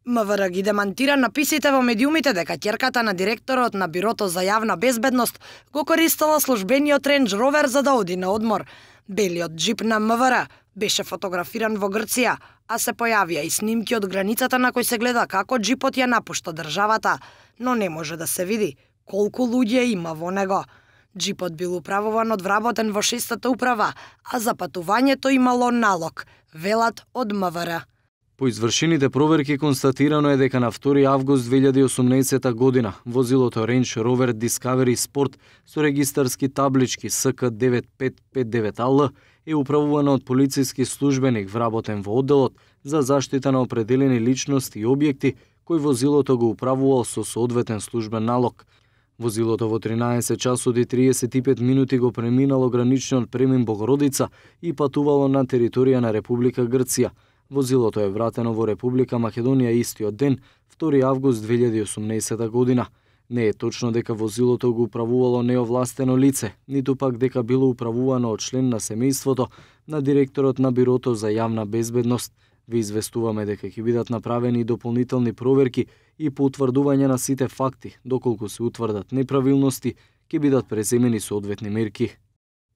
МВР ги демантира написите во медиумите дека ќерката на директорот на Бирото за јавна безбедност го користела службениот Range Rover за да оди на одмор. Белиот джип на МВР беше фотографиран во Грција, а се појавија и снимки од границата на кој се гледа како джипот ја напушта државата, но не може да се види колку луѓе има во него. Джипот бил управуван од вработен во 6-та управа, а за патувањето имало налог, велат од МВР. По извршените проверки констатирано е дека на 2 август 2018 година возилото Range Rover Discovery Sport со регистарски таблички СК9559AL е управувано од полициски службеник вработен во одделот за заштита на определени личности и објекти, кој возилото го управувал со соодветен службен налог. Возилото во 13 часот и 35 минути го преминало граничниот премин Богородица и патувало на територија на Република Грција. Возилото е вратено во Република Македонија истиот ден, 2 август 2018 година. Не е точно дека возилото го управувало неовластено лице, ниту пак дека било управувано од член на семејството на директорот на Бирото за јавна безбедност. Ви известуваме дека ќе бидат направени дополнителни проверки и по утврдување на сите факти, доколку се утврдат неправилности, ќе бидат преземени соодветни мерки.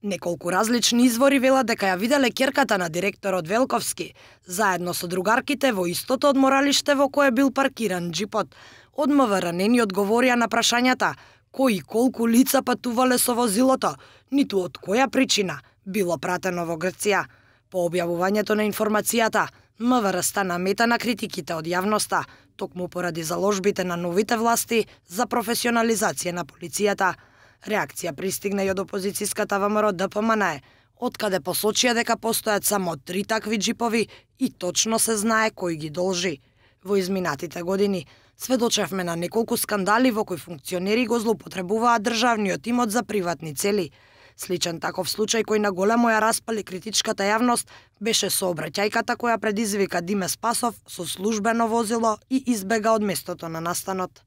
Неколку различни извори велат дека ја виделе ќерката на директорот Велковски, заедно со другарките во истото одморалиште во кое бил паркиран джипот. Од МВР не ни одговорија на прашањата кои и колку лица патувале со возилото, ниту од која причина било пратено во Грција. По објавувањето на информацијата, МВР стана мета на критиките од јавноста, токму поради заложбите на новите власти за професионализација на полицијата. Реакција пристигна и од опозицијската ВМРО ДПМН, откаде посочија дека постојат само 3 такви джипови и точно се знае кој ги должи. Во изминатите години сведочевме на неколку скандали во кои функционери го злоупотребуваат државниот имот за приватни цели. Сличен таков случај кој на големо ја распали критичката јавност беше сообраќајката која предизвика Диме Спасов со службено возило и избега од местото на настанот.